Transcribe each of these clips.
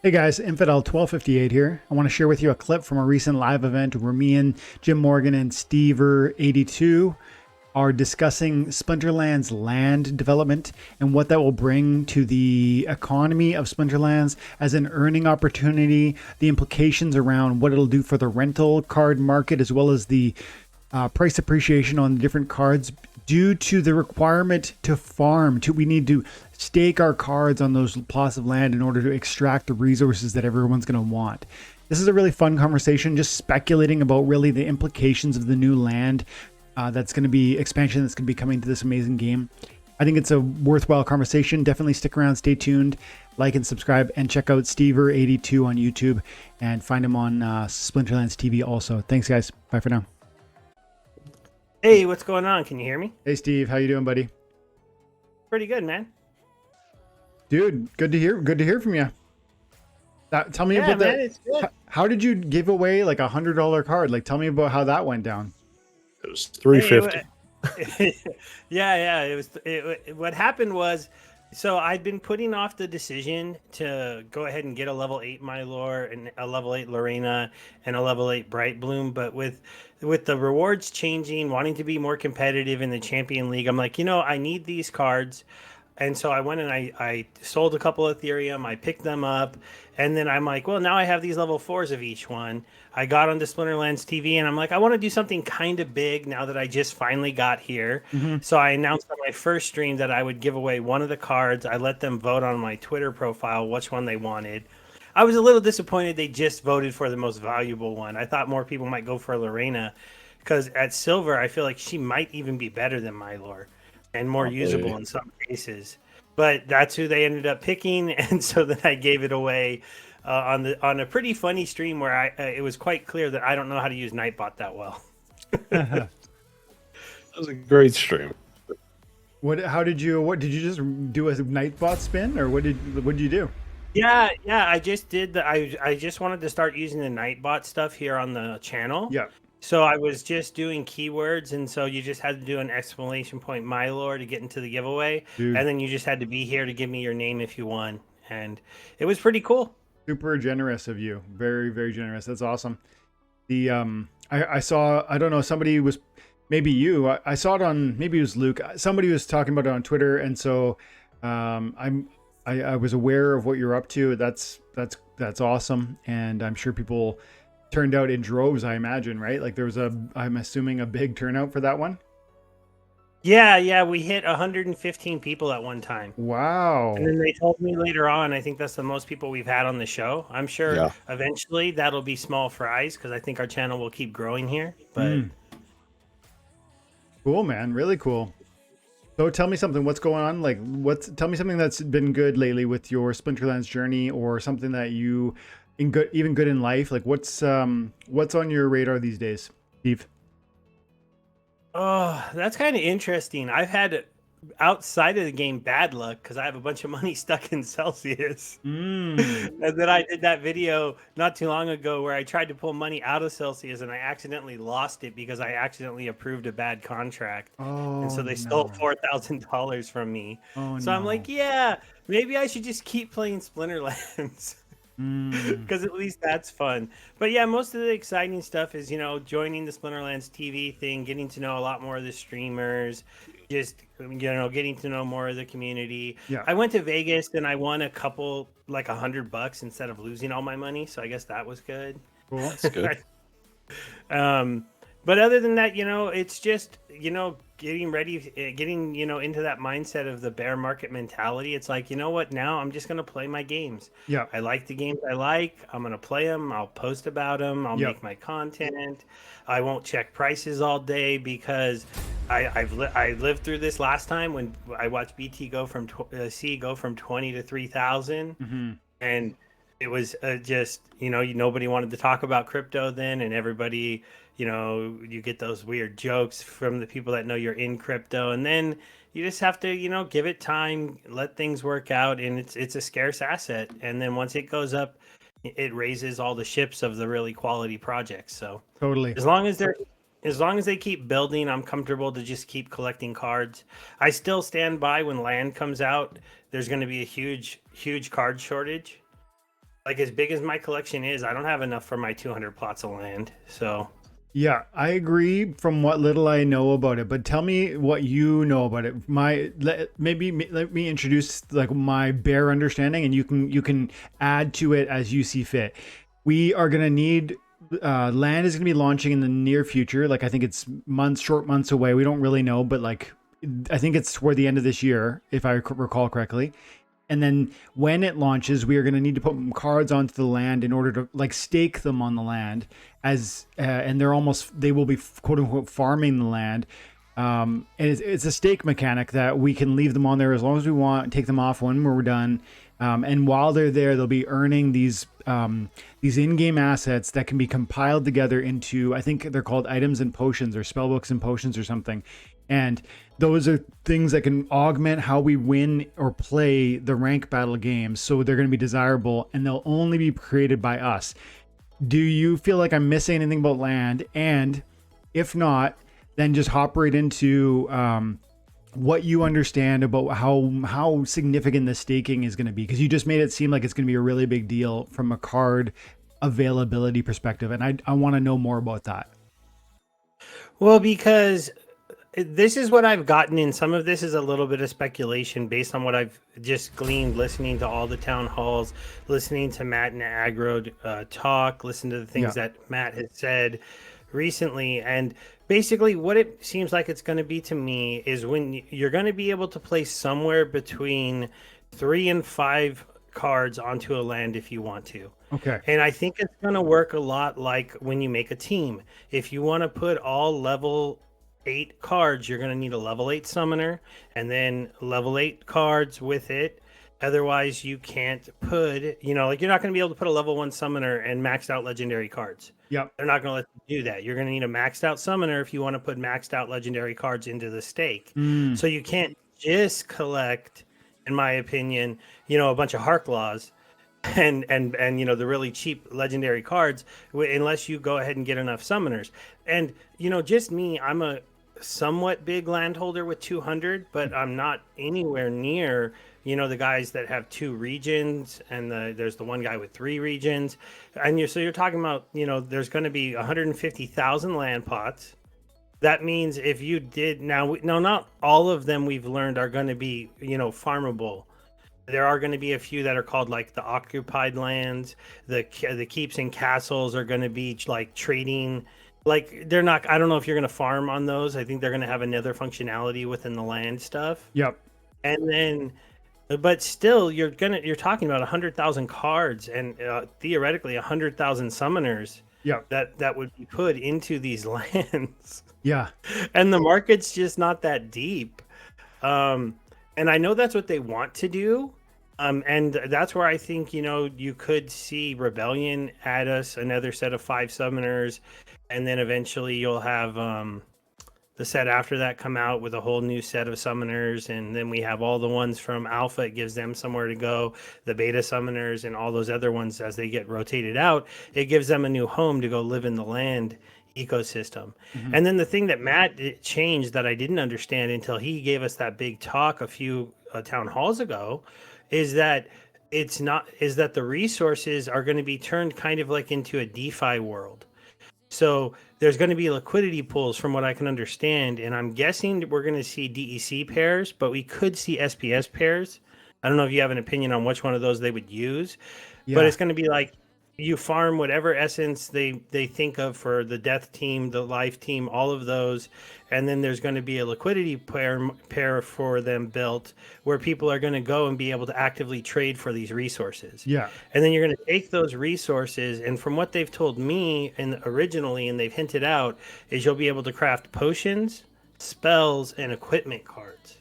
Hey guys, Infidel1258 here. I want to share with you a clip from a recent live event where me and Jim Morgan and Stever82 are discussing Splinterlands land development and what that will bring to the economy of Splinterlands as an earning opportunity, the implications around what it'll do for the rental card market, as well as the price appreciation on different cards due to the requirement to farm. We need to stake our cards on those plots of land in order to extract the resources that everyone's going to want. This is a really fun conversation, just speculating about really the implications of the new land that's going to be expansion that's going to be coming to this amazing game. I think it's a worthwhile conversation. Definitely stick around, stay tuned, like and subscribe, and check out Stever82 on YouTube and find him on Splinterlands TV also. Thanks, guys. Bye for now. Hey, what's going on? Can you hear me? Hey, Steve. How you doing, buddy? Pretty good, man. Dude, good to hear. Good to hear from you. Tell me about man, that. it's good. How did you give away like $100 card? Like, tell me about how that went down. It was $350. Yeah. What happened was, so I'd been putting off the decision to go ahead and get a level 8 Mylor and a level 8 Lorena and a level 8 Bright Bloom, but with the rewards changing, wanting to be more competitive in the Champion League, I'm like, I need these cards. And so I went and I sold a couple of Ethereum. I picked them up. And then I'm like, well, now I have these level 4s of each one. I got onto Splinterlands TV and I'm like, I want to do something kind of big now that I just finally got here. So I announced on my first stream that I would give away one of the cards. I let them vote on my Twitter profile which one they wanted. I was a little disappointed they just voted for the most valuable one. I thought more people might go for Lorena because at silver, I feel like she might even be better than Mylor and more usable in some cases. But that's who they ended up picking, and so then I gave it away on a pretty funny stream where it was quite clear that I don't know how to use Nightbot that well. That was a great stream. What did you just do, a Nightbot spin, or what did you do? Yeah, I just did I just wanted to start using the Nightbot stuff here on the channel. Yeah. So I was just doing keywords, and so you just had to do an exclamation point Mylor to get into the giveaway. Dude. And then you just had to be here to give me your name if you won. And it was pretty cool. Super generous of you. Very, very generous. That's awesome. The I saw, I don't know, somebody was, maybe you, I saw it on, maybe it was Luke. Somebody was talking about it on Twitter, and so I was aware of what you're up to. That's awesome. And I'm sure people turned out in droves, I imagine, right? Like there was I'm assuming a big turnout for that one. Yeah, we hit 115 people at one time. Wow. And then they told me later on, I think that's the most people we've had on the show. I'm sure eventually that'll be small fries because I think our channel will keep growing here. But cool, man. Really cool. So tell me something. What's going on? Like, tell me something that's been good lately with your Splinterlands journey, or something that you even good in life. Like, what's on your radar these days, Steve? Oh, that's kind of interesting. I've had outside of the game bad luck because I have a bunch of money stuck in Celsius. And then I did that video not too long ago where I tried to pull money out of Celsius and I accidentally lost it because I accidentally approved a bad contract. And so they stole $4,000 from me. So I'm like, yeah, maybe I should just keep playing Splinterlands. Because at least that's fun. But yeah, most of the exciting stuff is, joining the Splinterlands TV thing, getting to know a lot more of the streamers, just, getting to know more of the community. Yeah. I went to Vegas and I won a couple, like $100 instead of losing all my money. So I guess that was good. Cool. That's good. But other than that, it's just, getting ready, getting, into that mindset of the bear market mentality. It's like, you know what, now I'm just going to play my games. Yeah. I like the games I like. I'm going to play them. I'll post about them. I'll make my content. I won't check prices all day because I lived through this last time when I watched BT go from C go from 20 to 3,000. And it was just, nobody wanted to talk about crypto then, and everybody, you get those weird jokes from the people that know you're in crypto, and then you just have to, give it time, let things work out, and it's a scarce asset. And then once it goes up, it raises all the ships of the really quality projects. So Totally. as long as they keep building, I'm comfortable to just keep collecting cards. I still stand by when land comes out. There's going to be a huge card shortage. Like as big as my collection is, I don't have enough for my 200 plots of land. So Yeah, I agree from what little I know about it, but tell me what you know about it. Let me introduce like my bare understanding, and you can add to it as you see fit. We are gonna need land is gonna be launching in the near future. Like I think it's short months away. We don't really know, but like I think it's toward the end of this year, if I recall correctly. And then when it launches, we are going to need to put cards onto the land in order to like stake them on the land and they will be quote unquote farming the land. And it's a stake mechanic that we can leave them on there as long as we want, take them off when we're done. And while they're there, they'll be earning these in-game assets that can be compiled together into, I think they're called items and potions or spellbooks and potions or something. And those are things that can augment how we win or play the rank battle games. So they're going to be desirable and they'll only be created by us. Do you feel like I'm missing anything about land? And if not, then just hop right into what you understand about how significant the staking is going to be. Because you just made it seem like it's going to be a really big deal from a card availability perspective. And I want to know more about that. well, because this is what I've gotten in. Some of this is a little bit of speculation based on what I've just gleaned, listening to all the town halls, listening to Matt and Aggro talk, listen to the things that Matt has said recently. And basically what it seems like it's going to be to me is when you're going to be able to place somewhere between 3 and 5 cards onto a land if you want to. Okay. And I think it's going to work a lot like when you make a team. If you want to put all level 8 cards, you're going to need a level 8 summoner and then level 8 cards with it. Otherwise you can't put, like you're not going to be able to put a level 1 summoner and maxed out legendary cards. Yep. They're not going to let you do that. You're going to need a maxed out summoner if you want to put maxed out legendary cards into the stake. So you can't just collect, in my opinion, a bunch of Hark Laws and the really cheap legendary cards unless you go ahead and get enough summoners. And just me, I'm a somewhat big landholder with 200, but I'm not anywhere near the guys that have 2 regions, and there's the one guy with 3 regions. And you're talking about there's going to be 150,000 land pots. That means if you did no, not all of them we've learned are going to be farmable. There are going to be a few that are called like the occupied lands. The keeps and castles are going to be like trading. Like they're not. I don't know if you're going to farm on those. I think they're going to have another functionality within the land stuff. Yep. And then, but still, you're talking about 100,000 cards and theoretically 100,000 summoners. Yep. That would be put into these lands. Yeah. And the market's just not that deep. And I know that's what they want to do. And that's where I think, you could see Rebellion add us another set of 5 summoners. And then eventually you'll have the set after that come out with a whole new set of summoners. And then we have all the ones from Alpha. It gives them somewhere to go. The beta summoners and all those other ones, as they get rotated out, it gives them a new home to go live in the land ecosystem. And then the thing that Matt changed that I didn't understand until he gave us that big talk a few town halls ago is that the resources are going to be turned kind of like into a DeFi world. So there's going to be liquidity pools from what I can understand. And I'm guessing we're going to see DEC pairs, but we could see SPS pairs. I don't know if you have an opinion on which one of those they would use, but it's going to be like you farm whatever essence they think of for the death team, the life team, all of those. And then there's going to be a liquidity pair for them built where people are going to go and be able to actively trade for these resources. Yeah. And then you're going to take those resources. And from what they've told me originally, and they've hinted out, is you'll be able to craft potions, spells, and equipment cards.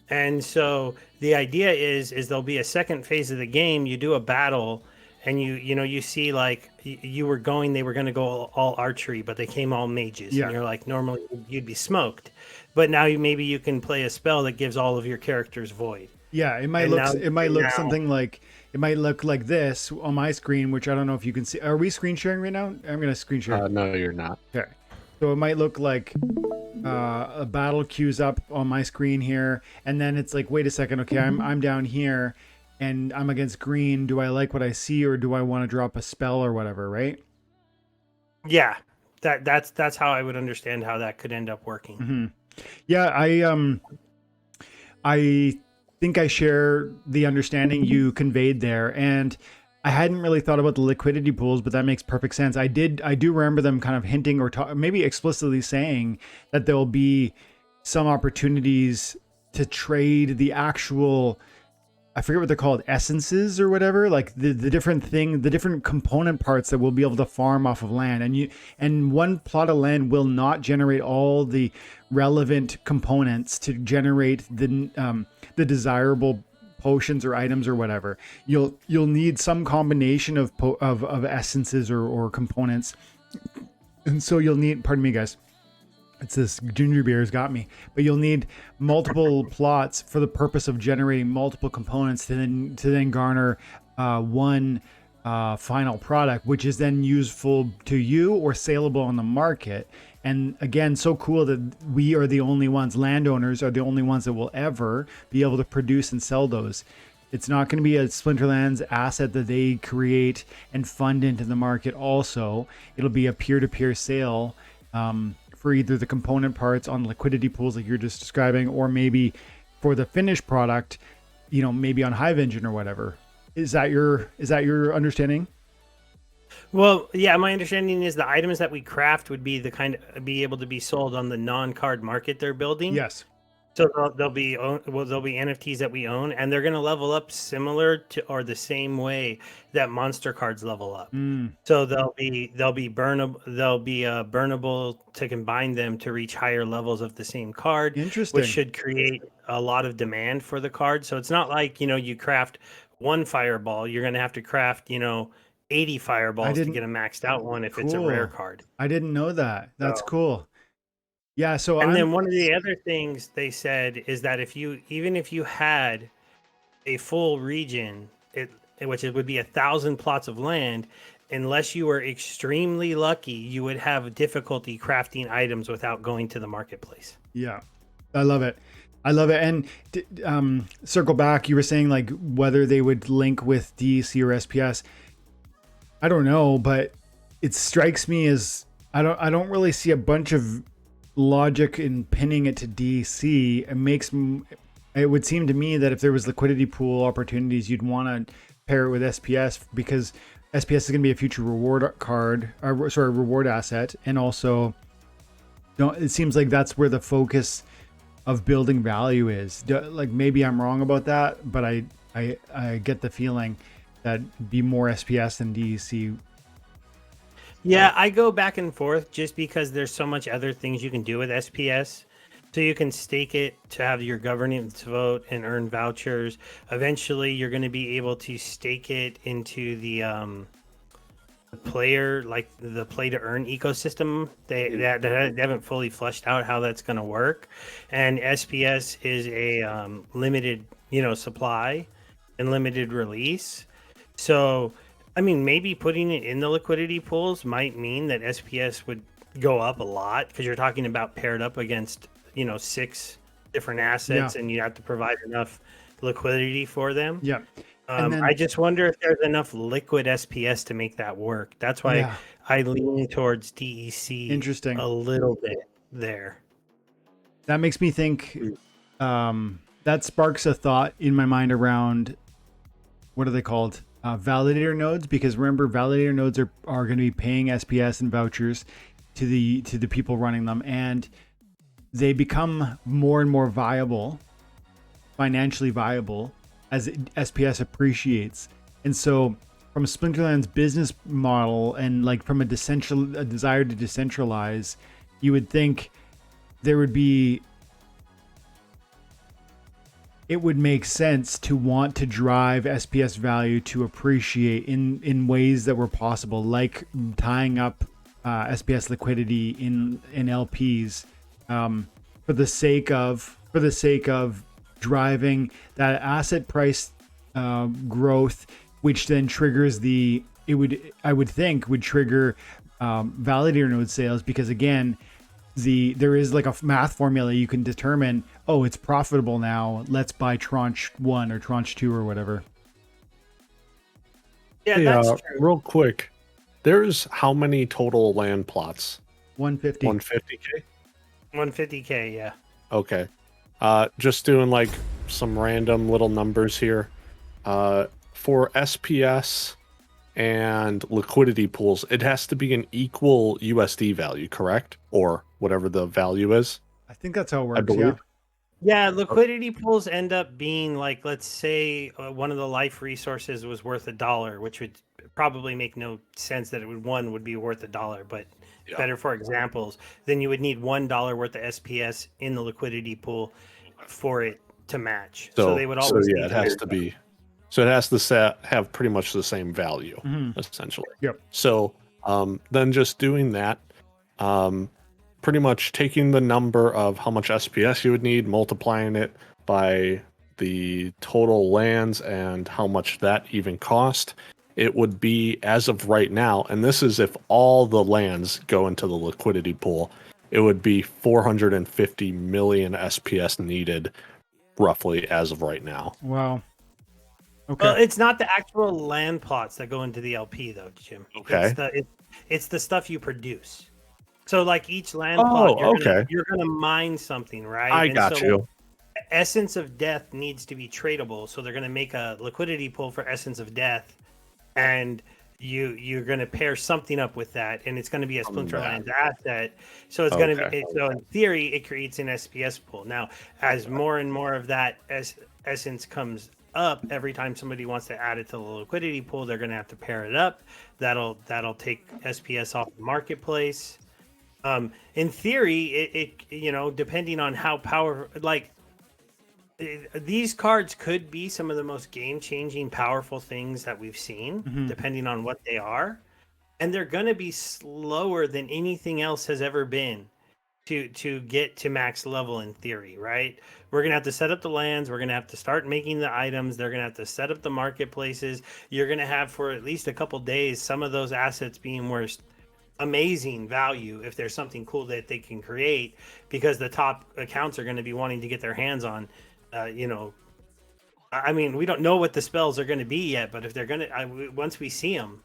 And so the idea is there'll be a second phase of the game. You do a battle and you see like they were going to go all archery, but they came all mages. Yeah. And you're like, normally you'd be smoked, but now maybe you can play a spell that gives all of your characters void. Yeah, it might look something like this on my screen, which I don't know if you can see. Are we screen sharing right now? I'm gonna screen share. No, you're not. Okay, so it might look like a battle queues up on my screen here, and then it's like, wait a second, okay, I'm down here. and I'm against green. Do I like what I see, or do I want to drop a spell or whatever? Right? Yeah, that's how I would understand how that could end up working. Mm-hmm. Yeah, I think I share the understanding you conveyed there, and I hadn't really thought about the liquidity pools, but that makes perfect sense. I do remember them kind of hinting or maybe explicitly saying that there'll be some opportunities to trade the actual, I forget what they're called, essences or whatever, like the different component parts that we'll be able to farm off of land. And one plot of land will not generate all the relevant components to generate the desirable potions or items or whatever. You'll need some combination of essences or components. And so you'll need, pardon me guys, it's this ginger beer has got me, but you'll need multiple plots for the purpose of generating multiple components to then garner one final product, which is then useful to you or saleable on the market. And again, so cool that we are the only ones, landowners are the only ones that will ever be able to produce and sell those. It's not going to be a Splinterlands asset that they create and fund into the market. Also, it'll be a peer-to-peer sale for either the component parts on liquidity pools like you're just describing, or maybe for the finished product, maybe on Hive Engine or whatever. Is that your understanding? Well, yeah, my understanding is the items that we craft would be be able to be sold on the non-card market they're building. Yes. So they'll be NFTs that we own, and they're going to level up similar to or the same way that monster cards level up. So they'll be burnable. They'll be burnable to combine them to reach higher levels of the same card. Interesting. Which should create a lot of demand for the card. So it's not like you craft one fireball. You're going to have to craft 80 fireballs to get a maxed out one if it's a rare card. I didn't know that. That's cool. Yeah. So then one of the other things they said is that even if you had a full region, which would be 1,000 plots of land, unless you were extremely lucky, you would have difficulty crafting items without going to the marketplace. Yeah, I love it. And circle back, you were saying like whether they would link with DEC or SPS. I don't know, but it strikes me as I don't really see a bunch of logic in pinning it to DC. It would seem to me that if there was liquidity pool opportunities, you'd want to pair it with SPS, because SPS is going to be a future reward asset, and also it seems like that's where the focus of building value is. Like maybe I'm wrong about that, but I get the feeling that be more SPS than DEC. Yeah, I go back and forth just because there's so much other things you can do with SPS. So you can stake it to have your governance vote and earn vouchers. Eventually, you're going to be able to stake it into the player, like the play to earn ecosystem. They haven't fully fleshed out how that's going to work. And SPS is a limited, supply and limited release. So, I mean, maybe putting it in the liquidity pools might mean that SPS would go up a lot, because you're talking about paired up against, 6 different assets, and you have to provide enough liquidity for them. Yeah. I just wonder if there's enough liquid SPS to make that work. That's why I lean towards DEC. Interesting. A little bit there. That makes me think, that sparks a thought in my mind around, what are they called? Validator nodes, because remember, validator nodes are going to be paying SPS and vouchers to the people running them, and they become more and more viable, financially viable, as SPS appreciates. And so from a Splinterlands business model, and like from a desire to decentralize, you would think it would make sense to want to drive SPS value to appreciate in ways that were possible, like tying up SPS liquidity in LPs, for the sake of driving that asset price growth, which then triggers I would think would trigger validator node sales, because again, there is like a math formula you can determine, it's profitable now, let's buy tranche 1 or tranche 2 or whatever. Yeah, Hey, that's true. real quick, there's how many total land plots? 150. 150K? 150K, yeah. Okay. Just doing like some random little numbers here. For SPS and liquidity pools, it has to be an equal USD value, correct? Or whatever the value is, I think that's how it I works. Yeah. believe. Yeah, liquidity pools end up being like, let's say one of the life resources was worth $1, which would probably make no sense that one would be worth $1, but Yeah. better for examples, then you would need $1 worth of SPS in the liquidity pool for it to match. So they would always yeah, need it has to be. So it has to have pretty much the same value, essentially. Yep. So then just doing that, pretty much taking the number of how much SPS you would need, multiplying it by the total lands and how much that even cost, it would be, as of right now, and this is if all the lands go into the liquidity pool, it would be 450 million SPS needed, roughly, as of right now. Wow. Okay. Well, it's not the actual land plots that go into the LP though, Jim. Okay. It's the stuff you produce. So like each land Oh, plot, okay. you're gonna mine something, right? I And got so you. Essence of Death needs to be tradable, so they're gonna make a liquidity pool for Essence of Death, and you're gonna pair something up with that, and it's gonna be a Splinterlands asset. So it's gonna be so in theory it creates an SPS pool. Now, as more and more of that essence comes up, every time somebody wants to add it to the liquidity pool, they're gonna have to pair it up. That'll take SPS off the marketplace. In theory, it depending on how powerful, like these cards could be some of the most game-changing, powerful things that we've seen, depending on what they are, and they're going to be slower than anything else has ever been to get to max level in theory, right? We're going to have to set up the lands, we're going to have to start making the items, they're going to have to set up the marketplaces. You're going to have for at least a couple days some of those assets being worth amazing value if there's something cool that they can create, because the top accounts are going to be wanting to get their hands on I mean, we don't know what the spells are going to be yet, but if they're going to, once we see them,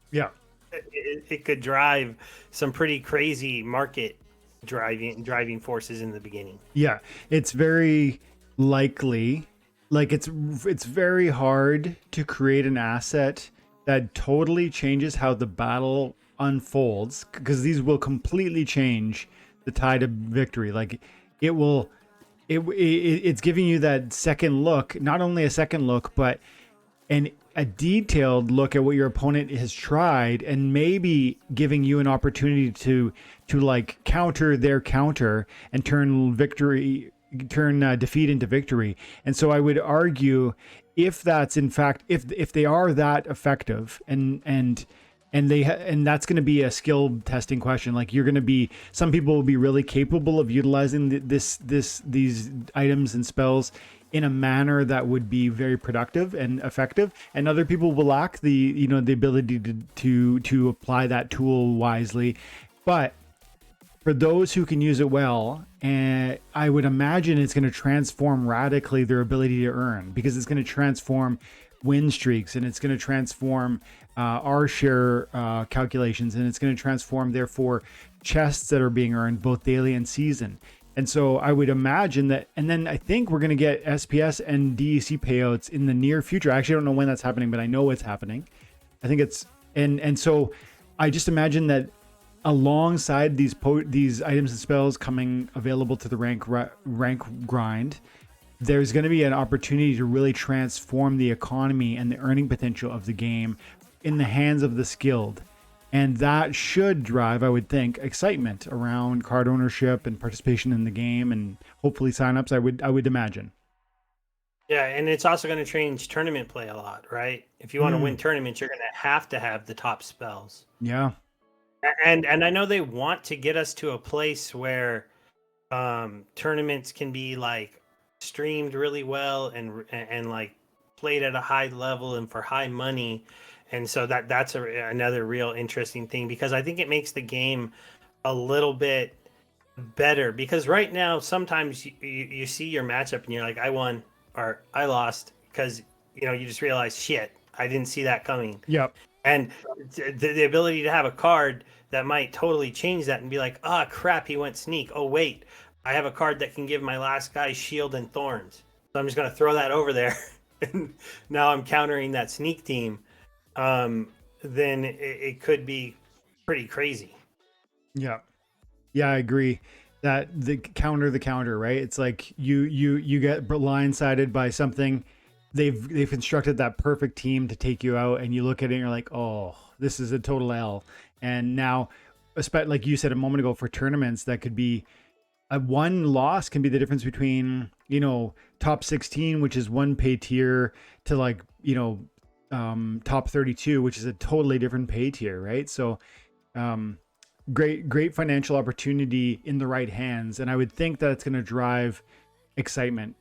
Yeah. it could drive some pretty crazy market driving forces in the beginning. Yeah. It's very likely, like it's very hard to create an asset that totally changes how the battle unfolds, because these will completely change the tide of victory. Like it will it's giving you that second look, not only a second look, but a detailed look at what your opponent has tried, and maybe giving you an opportunity to like counter their counter and turn defeat into victory. And so I would argue, if that's in fact, if they are that effective, and that's going to be a skill testing question. Like some people will be really capable of utilizing these items and spells in a manner that would be very productive and effective, and other people will lack the ability to apply that tool wisely. But for those who can use it well, and I would imagine it's going to transform radically their ability to earn, because it's going to transform win streaks, and it's going to transform our share calculations, and it's going to transform therefore chests that are being earned both daily and season. And so I would imagine that, and then I think we're going to get SPS and DEC payouts in the near future. I actually don't know when that's happening, but I know it's happening. I think it's and so I just imagine that alongside these items and spells coming available to the rank grind, there's going to be an opportunity to really transform the economy and the earning potential of the game in the hands of the skilled. And that should drive, I would think, excitement around card ownership and participation in the game, and hopefully signups, I would imagine. Yeah, and it's also going to change tournament play a lot, right? If you want to win tournaments, you're going to have the top spells. Yeah. And I know they want to get us to a place where tournaments can be like streamed really well and like played at a high level and for high money. And so that's another real interesting thing, because I think it makes the game a little bit better, because right now sometimes you see your matchup and you're like, I won or I lost, because you just realize, shit, I didn't see that coming. Yep. And the ability to have a card that might totally change that and be like, ah, crap, he went sneak. Oh, wait, I have a card that can give my last guy shield and thorns. So I'm just going to throw that over there. And now I'm countering that sneak team. Then it could be pretty crazy. Yeah. Yeah, I agree. That the counter, right? It's like you get blindsided by something. They've constructed that perfect team to take you out, and you look at it and you're like, oh, this is a total L. And now, like you said a moment ago, for tournaments, that could be a one loss can be the difference between, you know, top 16, which is one pay tier, to like, you know, top 32, which is a totally different pay tier, right? So great financial opportunity in the right hands, and I would think that it's going to drive excitement